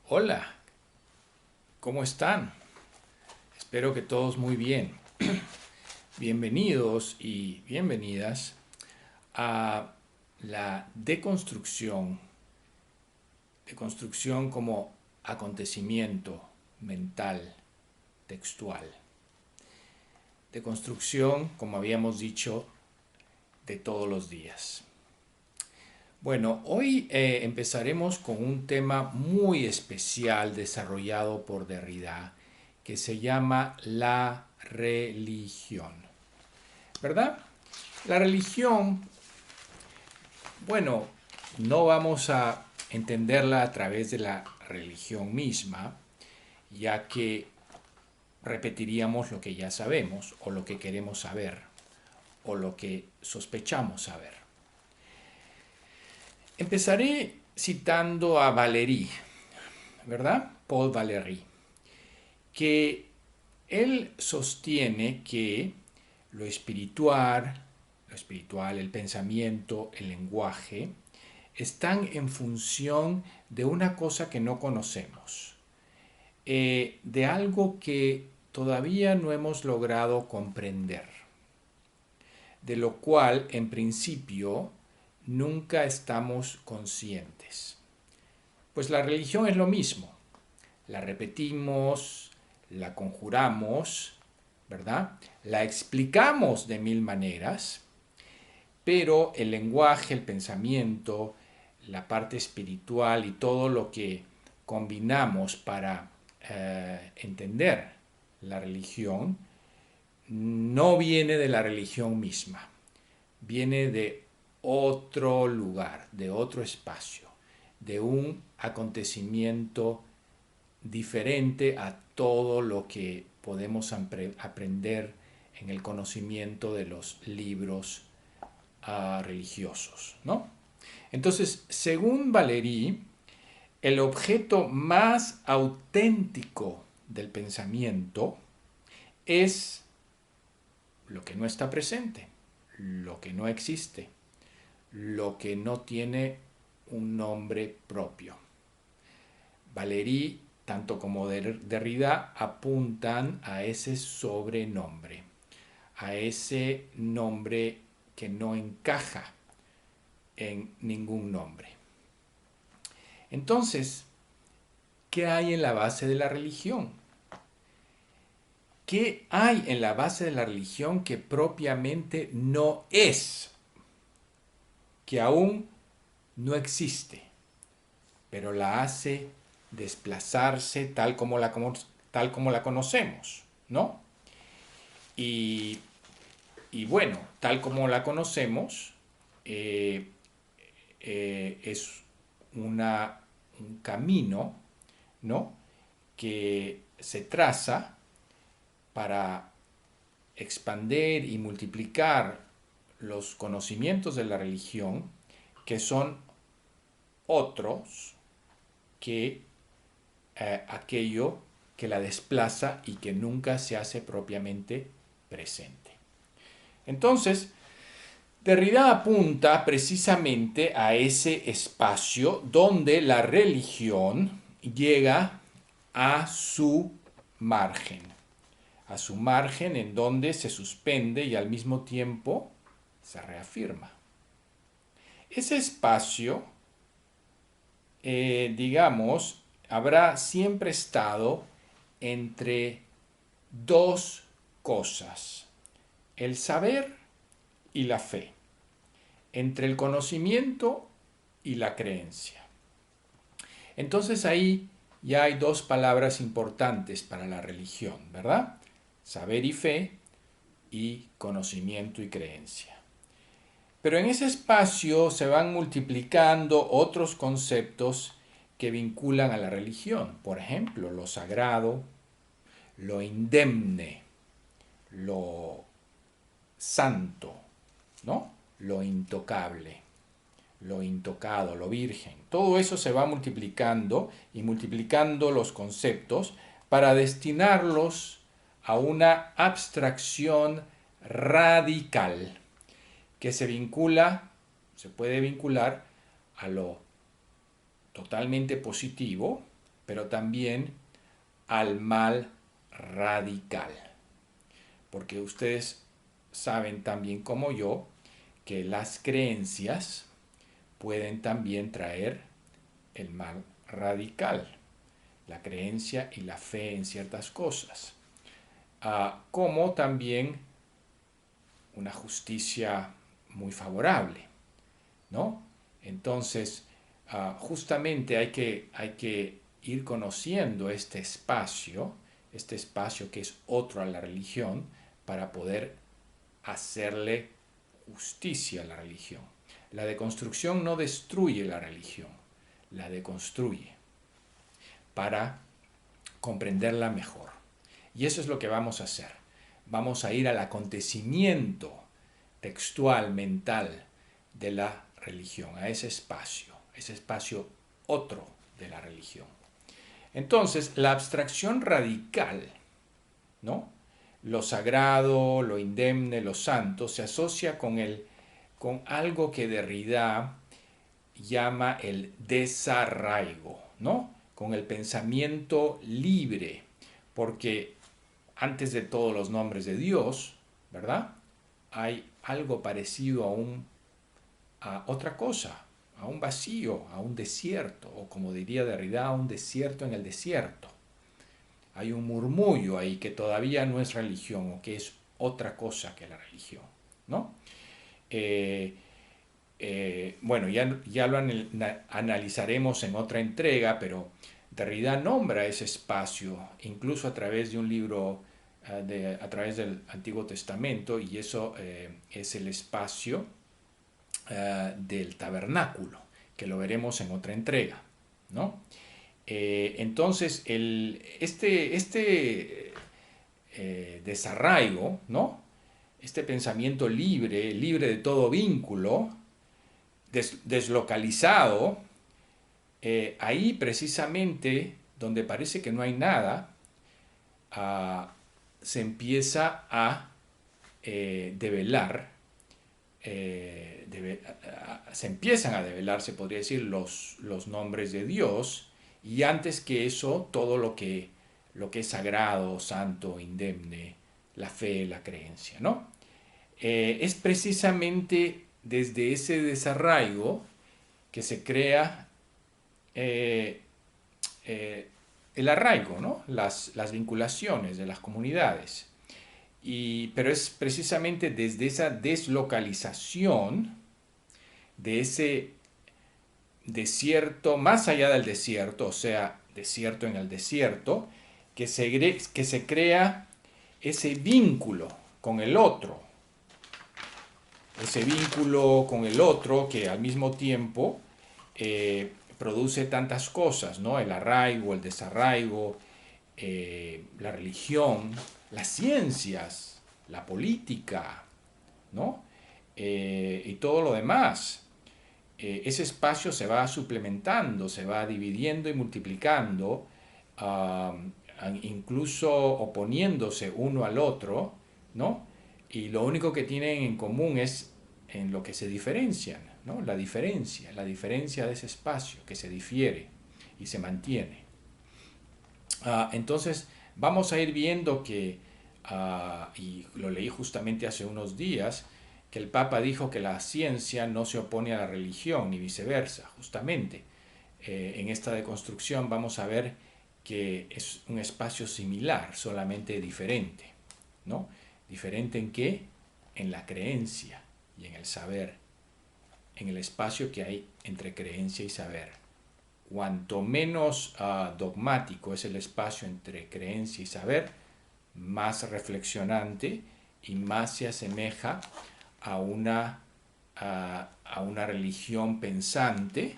Hola, ¿cómo están? Espero que todos muy bien. Bienvenidos y bienvenidas a la deconstrucción como acontecimiento mental textual. Deconstrucción, como habíamos dicho, de todos los días. Bueno, hoy empezaremos con un tema muy especial desarrollado por Derrida que se llama la religión. ¿Verdad? La religión, bueno, no vamos a entenderla a través de la religión misma, ya que repetiríamos lo que ya sabemos o lo que queremos saber o lo que sospechamos saber. Empezaré citando a Valéry, ¿verdad? Paul Valéry, que él sostiene que lo espiritual, el pensamiento, el lenguaje, están en función de una cosa que no conocemos, de algo que todavía no hemos logrado comprender, de lo cual en principio nunca estamos conscientes. Pues la religión es lo mismo. La repetimos, la conjuramos, ¿verdad? La explicamos de mil maneras, pero el lenguaje, el pensamiento, la parte espiritual y todo lo que combinamos para entender la religión no viene de la religión misma, viene de otro lugar, de otro espacio, de un acontecimiento diferente a todo lo que podemos aprender en el conocimiento de los libros religiosos, ¿no? Entonces, según Valéry, el objeto más auténtico del pensamiento es lo que no está presente, lo que no existe, lo que no tiene un nombre propio. Valéry, tanto como Derrida, apuntan a ese sobrenombre, a ese nombre que no encaja en ningún nombre. Entonces, ¿qué hay en la base de la religión? ¿Qué hay en la base de la religión que propiamente no es, que aún no existe, pero la hace desplazarse tal como la conocemos, ¿no? Y, y bueno, tal como la conocemos, eh, es un camino, ¿no? Que se traza para expander y multiplicar los conocimientos de la religión, que son otros que aquello que la desplaza y que nunca se hace propiamente presente. Entonces, Derrida apunta precisamente a ese espacio donde la religión llega a su margen, en donde se suspende y al mismo tiempo se reafirma. Ese espacio, digamos, habrá siempre estado entre dos cosas, el saber y la fe, entre el conocimiento y la creencia. Entonces ahí ya hay dos palabras importantes para la religión, ¿verdad? Saber y fe y conocimiento y creencia. Pero en ese espacio se van multiplicando otros conceptos que vinculan a la religión. Por ejemplo, lo sagrado, lo indemne, lo santo, ¿no? Lo intocable, lo intocado, lo virgen. Todo eso se va multiplicando y multiplicando los conceptos para destinarlos a una abstracción radical que se puede vincular a lo totalmente positivo, pero también al mal radical. Porque ustedes saben también como yo que las creencias pueden también traer el mal radical, la creencia y la fe en ciertas cosas, como también una justicia muy favorable, ¿no? Entonces, justamente hay que ir conociendo este espacio que es otro a la religión, para poder hacerle justicia a la religión. La deconstrucción no destruye la religión, la deconstruye para comprenderla mejor. Y eso es lo que vamos a hacer. Vamos a ir al acontecimiento textual, mental de la religión, a ese espacio otro de la religión. Entonces, la abstracción radical, ¿no? Lo sagrado, lo indemne, lo santo, se asocia con algo que Derrida llama el desarraigo, ¿no? Con el pensamiento libre, porque antes de todos los nombres de Dios, ¿verdad? Hay algo parecido a otra cosa, a un vacío, a un desierto, o como diría Derrida, a un desierto en el desierto. Hay un murmullo ahí que todavía no es religión, o que es otra cosa que la religión, ¿no? Eh, bueno, ya lo analizaremos en otra entrega, pero Derrida nombra ese espacio, incluso a través de un libro, a través del Antiguo Testamento, y eso es el espacio del tabernáculo, que lo veremos en otra entrega, ¿no? Entonces, desarraigo, ¿no? Este pensamiento libre, libre de todo vínculo, deslocalizado, ahí precisamente donde parece que no hay nada, se empieza a develar, se empiezan a develar, se podría decir, los nombres de Dios, y antes que eso, todo lo que es sagrado, santo, indemne, la fe, la creencia, ¿no? Es precisamente desde ese desarraigo que se crea eh, el arraigo, ¿no? Las vinculaciones de las comunidades. Pero es precisamente desde esa deslocalización, de ese desierto, más allá del desierto, o sea, desierto en el desierto, que se crea ese vínculo con el otro, ese vínculo con el otro que al mismo tiempo produce tantas cosas, ¿no? El arraigo, el desarraigo, la religión, las ciencias, la política, ¿no? Y todo lo demás. Ese espacio se va suplementando, se va dividiendo y multiplicando, incluso oponiéndose uno al otro, ¿no? Y lo único que tienen en común es en lo que se diferencian, ¿no? La diferencia de ese espacio que se difiere y se mantiene. Entonces, vamos a ir viendo que, y lo leí justamente hace unos días, que el Papa dijo que la ciencia no se opone a la religión, ni viceversa, justamente. En esta deconstrucción vamos a ver que es un espacio similar, solamente diferente, ¿no? ¿Diferente en qué? En la creencia y en el saber, en el espacio que hay entre creencia y saber. Cuanto menos dogmático es el espacio entre creencia y saber, más reflexionante y más se asemeja a a una religión pensante,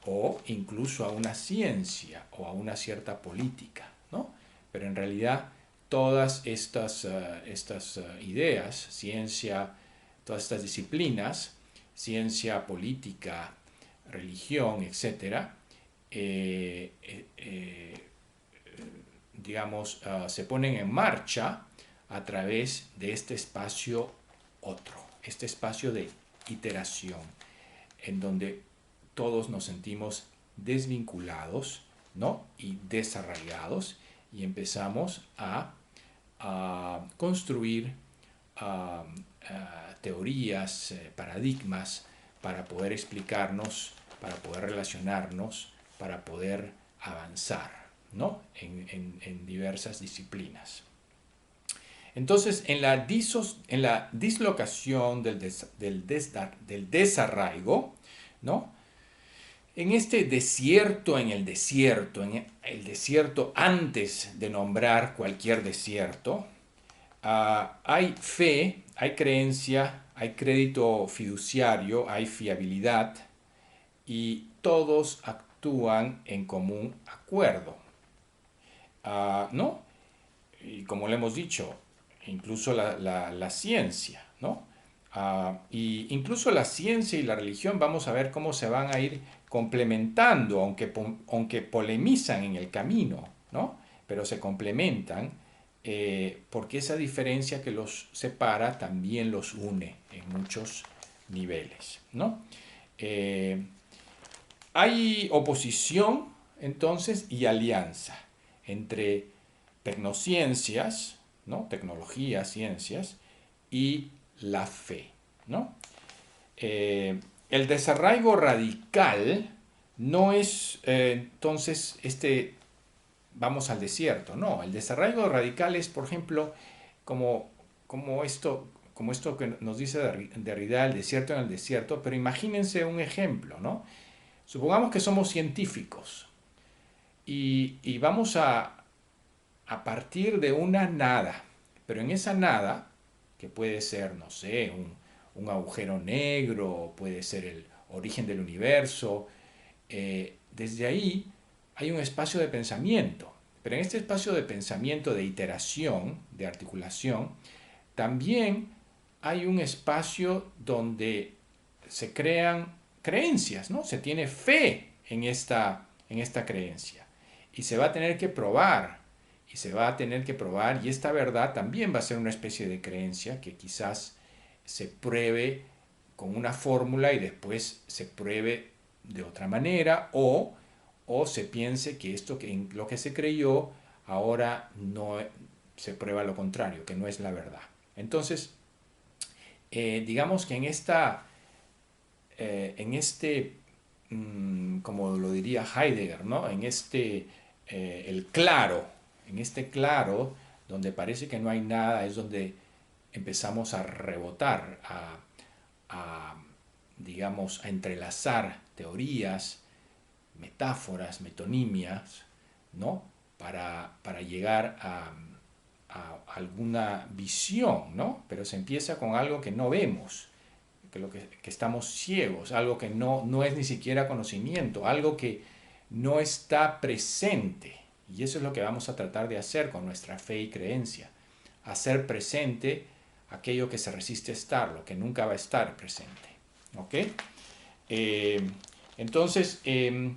o incluso a una ciencia o a una cierta política, ¿no? Pero en realidad todas estas ideas, ciencia, todas estas disciplinas, ciencia, política, religión, etcétera, digamos, se ponen en marcha a través de este espacio otro, este espacio de iteración, en donde todos nos sentimos desvinculados ¿no? Y desarraigados, y empezamos a construir teorías, paradigmas para poder explicarnos, para poder relacionarnos, para poder avanzar, ¿no? En diversas disciplinas. Entonces, en la dislocación del desarraigo, ¿no? En este desierto, en el desierto antes de nombrar cualquier desierto, hay fe, hay creencia, hay crédito fiduciario, hay fiabilidad y todos actúan en común acuerdo. ¿No? Y como le hemos dicho, incluso la ciencia, ¿no? Y incluso la ciencia y la religión vamos a ver cómo se van a ir complementando, aunque polemizan en el camino, ¿no? Pero se complementan porque esa diferencia que los separa también los une en muchos niveles, ¿no? Eh, Hay oposición entonces y alianza entre tecnociencias, ¿no? Tecnología, ciencias, y la fe, ¿no? El desarraigo radical no es entonces vamos al desierto, no. El desarraigo radical es, por ejemplo, como, como esto que nos dice Derrida, el desierto en el desierto, pero imagínense un ejemplo, ¿no? Supongamos que somos científicos y vamos a partir de una nada, pero en esa nada, que puede ser, no sé, un agujero negro, puede ser el origen del universo, desde ahí hay un espacio de pensamiento, pero en este espacio de pensamiento, de iteración, de articulación, también hay un espacio donde se crean creencias, ¿no? Se tiene fe en esta creencia y se va a tener que probar y se va a tener que probar y esta verdad también va a ser una especie de creencia que quizás se pruebe con una fórmula y después se pruebe de otra manera o se piense que esto que en lo que se creyó ahora no se prueba lo contrario, que no es la verdad. Entonces, digamos que en este, como lo diría Heidegger, ¿no? El claro, en este claro, donde parece que no hay nada, es donde empezamos a rebotar, a, digamos, a entrelazar teorías, metáforas, metonimias, ¿no? Para llegar a alguna visión, ¿no? Pero se empieza con algo que no vemos, que estamos ciegos, algo que no es ni siquiera conocimiento, algo que no está presente. Y eso es lo que vamos a tratar de hacer con nuestra fe y creencia, hacer presente aquello que se resiste a estar, lo que nunca va a estar presente. ¿Ok? Eh, entonces, el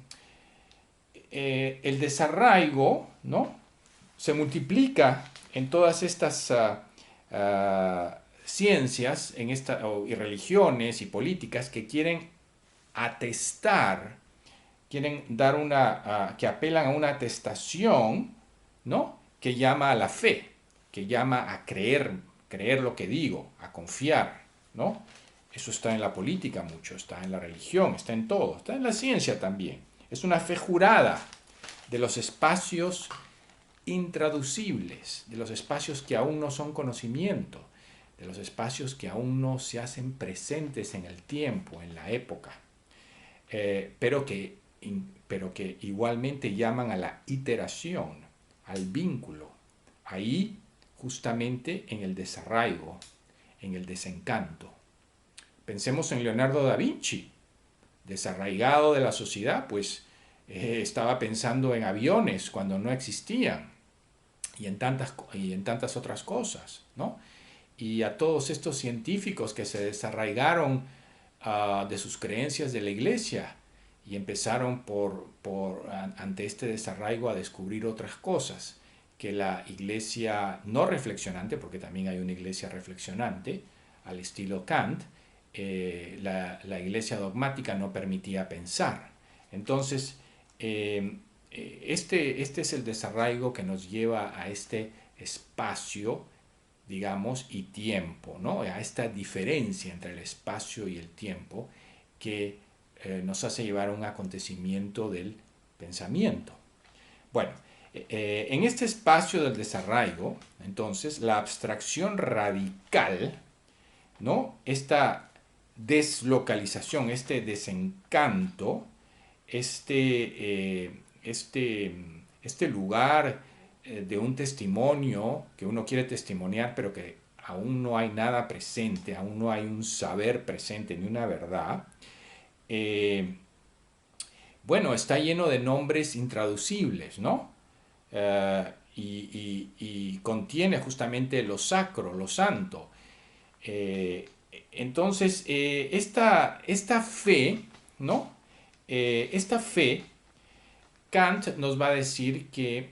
desarraigo, ¿no? Se multiplica en todas estas ciencias y religiones y políticas que quieren atestar, quieren dar que apelan a una atestación, ¿no? Que llama a la fe, que llama a creer lo que digo, a confiar, ¿no? Eso está en la política mucho, está en la religión, está en todo, está en la ciencia también. Es una fe jurada de los espacios intraducibles, de los espacios que aún no son conocimiento, de los espacios que aún no se hacen presentes en el tiempo, en la época, pero que igualmente llaman a la iteración, al vínculo, ahí justamente en el desarraigo, en el desencanto. Pensemos en Leonardo da Vinci, desarraigado de la sociedad, pues estaba pensando en aviones cuando no existían y en tantas otras cosas, ¿no? Y a todos estos científicos que se desarraigaron de sus creencias de la iglesia y empezaron ante este desarraigo a descubrir otras cosas que la iglesia no reflexionante, porque también hay una iglesia reflexionante al estilo Kant, la iglesia dogmática no permitía pensar. Entonces, este es el desarraigo que nos lleva a este espacio, digamos, y tiempo, ¿no? A esta diferencia entre el espacio y el tiempo que nos hace llevar a un acontecimiento del pensamiento. Bueno, en este espacio del desarraigo, entonces, la abstracción radical, ¿no? Esta deslocalización, este desencanto, este lugar de un testimonio que uno quiere testimoniar, pero que aún no hay nada presente, aún no hay un saber presente ni una verdad, bueno, está lleno de nombres intraducibles, ¿no? Y contiene justamente lo sacro, lo santo. Eh, entonces, esta fe, ¿no? Esta fe, Kant nos va a decir que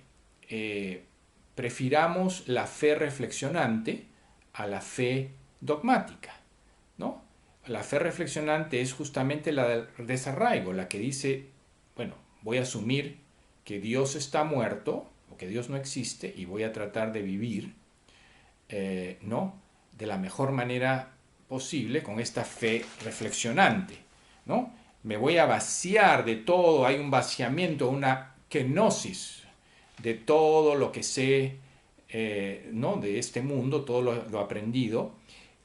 prefiramos la fe reflexionante a la fe dogmática, ¿no? La fe reflexionante es justamente la del desarraigo, la que dice, bueno, voy a asumir que Dios está muerto o que Dios no existe y voy a tratar de vivir, ¿no? De la mejor manera posible con esta fe reflexionante, ¿no? Me voy a vaciar de todo, hay un vaciamiento, una kenosis de todo lo que sé, ¿no? De este mundo, todo lo aprendido,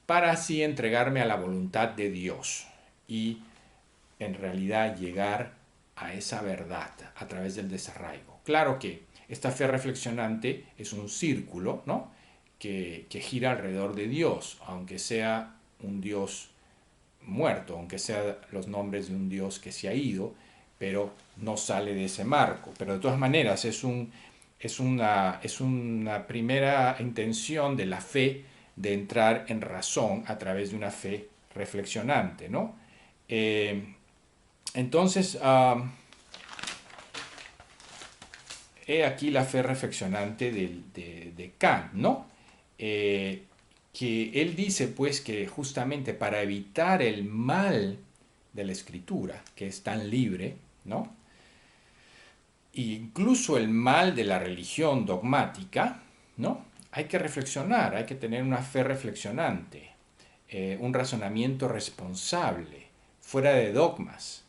para así entregarme a la voluntad de Dios y en realidad llegar a esa verdad a través del desarraigo. Claro que esta fe reflexionante es un círculo, ¿no? que gira alrededor de Dios, aunque sea un Dios muerto, aunque sea los nombres de un Dios que se ha ido, pero no sale de ese marco. Pero de todas maneras es una primera intención de la fe de entrar en razón a través de una fe reflexionante, ¿no? Entonces, he aquí la fe reflexionante de Kant, ¿no? Que él dice pues que justamente para evitar el mal de la escritura, que es tan libre, ¿no? E incluso el mal de la religión dogmática, ¿no? Hay que reflexionar, hay que tener una fe reflexionante, un razonamiento responsable, fuera de dogmas,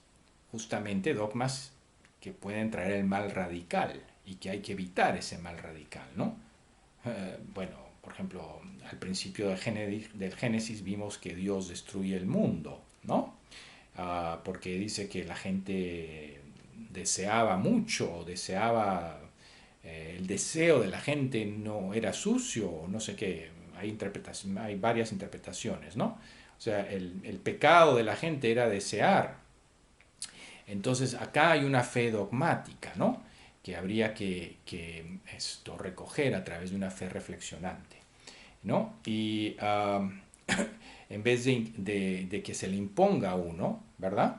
justamente dogmas que pueden traer el mal radical y que hay que evitar ese mal radical, ¿no? Bueno, por ejemplo, al principio del Génesis vimos que Dios destruye el mundo, ¿no? Porque dice que la gente deseaba mucho, deseaba, el deseo de la gente no era sucio, no sé qué, hay varias interpretaciones, ¿no? O sea, el pecado de la gente era desear. Entonces acá hay una fe dogmática, ¿no? Que habría que recoger a través de una fe reflexionante, ¿no? Y en vez de que se le imponga a uno, ¿verdad?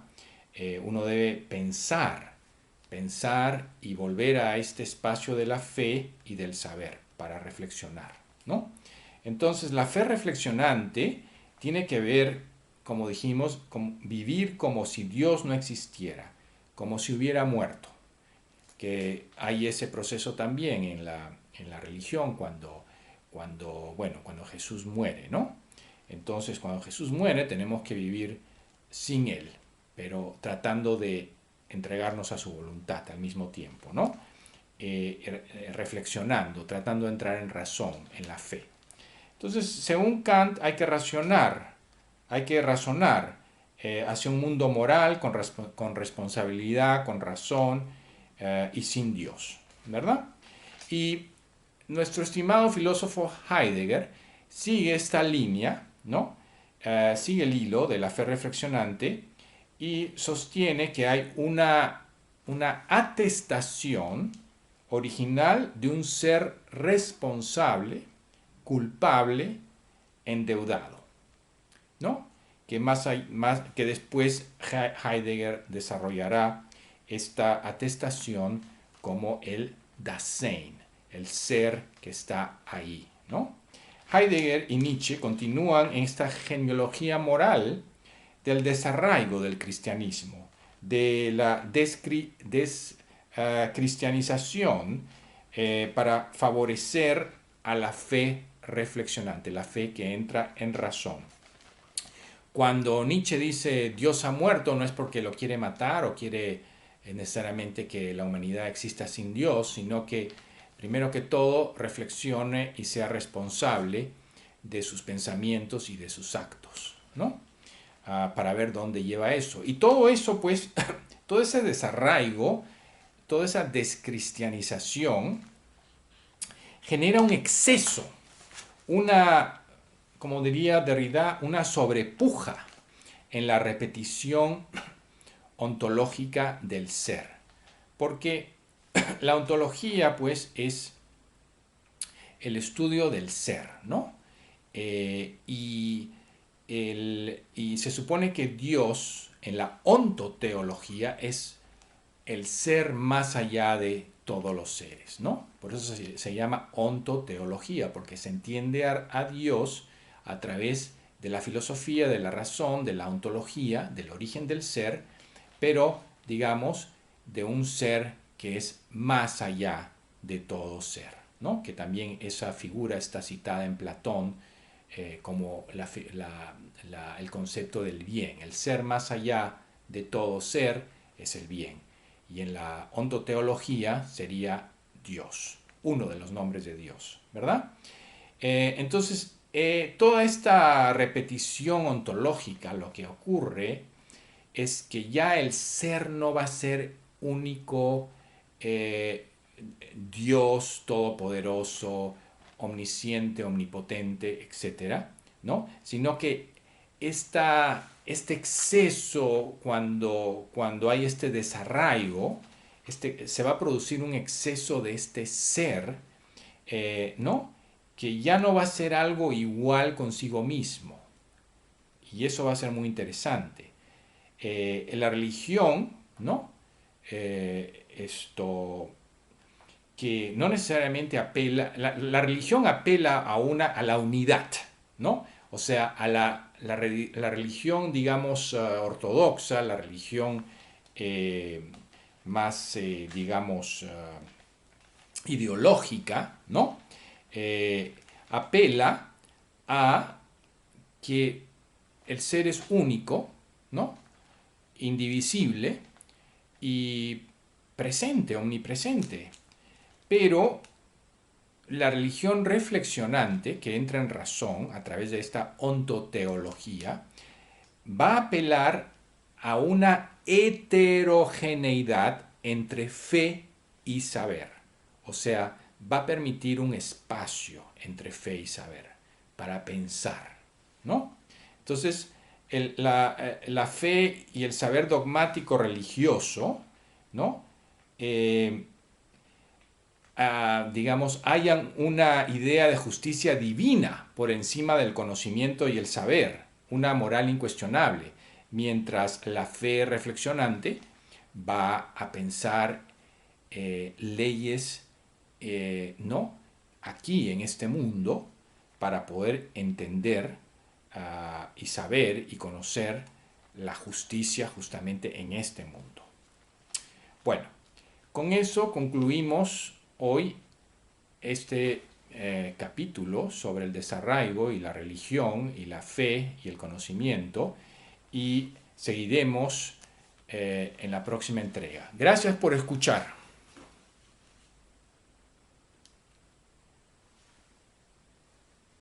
Uno debe pensar y volver a este espacio de la fe y del saber para reflexionar, ¿no? Entonces la fe reflexionante tiene que ver, como dijimos, con vivir como si Dios no existiera, como si hubiera muerto, que hay ese proceso también en la religión cuando Jesús muere, ¿no? Entonces, cuando Jesús muere, tenemos que vivir sin Él, pero tratando de entregarnos a su voluntad al mismo tiempo, ¿no? Reflexionando, tratando de entrar en razón, en la fe. Entonces, según Kant, hay que razonar hacia un mundo moral, con responsabilidad, con razón y sin Dios, ¿verdad? Y nuestro estimado filósofo Heidegger sigue esta línea, ¿no? Sigue el hilo de la fe reflexionante y sostiene que hay una atestación original de un ser responsable, culpable, endeudado, ¿no? Que después Heidegger desarrollará esta atestación como el Dasein, el ser que está ahí, ¿no? Heidegger y Nietzsche continúan en esta genealogía moral del desarraigo del cristianismo, de la cristianización para favorecer a la fe reflexionante, la fe que entra en razón. Cuando Nietzsche dice Dios ha muerto, no es porque lo quiere matar o quiere necesariamente que la humanidad exista sin Dios, sino que primero que todo reflexione y sea responsable de sus pensamientos y de sus actos, ¿no? Para ver dónde lleva eso. Y todo eso, pues, todo ese desarraigo, toda esa descristianización genera un exceso, una, como diría Derrida, una sobrepuja en la repetición ontológica del ser. Porque la ontología, pues, es el estudio del ser, ¿no? Y se supone que Dios, en la ontoteología, es el ser más allá de todos los seres, ¿no? Por eso se llama ontoteología, porque se entiende a Dios a través de la filosofía, de la razón, de la ontología, del origen del ser, pero, digamos, de un ser que es más allá de todo ser, ¿no? Que también esa figura está citada en Platón como el concepto del bien. El ser más allá de todo ser es el bien. Y en la ontoteología sería Dios, uno de los nombres de Dios, ¿verdad? Entonces, toda esta repetición ontológica, lo que ocurre es que ya el ser no va a ser único, Dios todopoderoso, omnisciente, omnipotente, etcétera, ¿no? Sino que este exceso, cuando hay este desarraigo, se va a producir un exceso de este ser, ¿no? Que ya no va a ser algo igual consigo mismo. Y eso va a ser muy interesante. En la religión, ¿no? Esto que no necesariamente apela, la religión apela a la unidad, ¿no? O sea, a la religión, digamos, ortodoxa, la religión más, digamos, ideológica, ¿no? Apela a que el ser es único, ¿no? Indivisible y presente, omnipresente. Pero la religión reflexionante, que entra en razón a través de esta ontoteología, va a apelar a una heterogeneidad entre fe y saber. O sea, va a permitir un espacio entre fe y saber para pensar, ¿no? Entonces, la fe y el saber dogmático religioso, ¿no? Digamos, hayan una idea de justicia divina por encima del conocimiento y el saber, una moral incuestionable, mientras la fe reflexionante va a pensar leyes, ¿no? Aquí en este mundo, para poder entender y saber y conocer la justicia justamente en este mundo. Bueno, con eso concluimos hoy este capítulo sobre el desarraigo y la religión y la fe y el conocimiento, y seguiremos en la próxima entrega. Gracias por escuchar.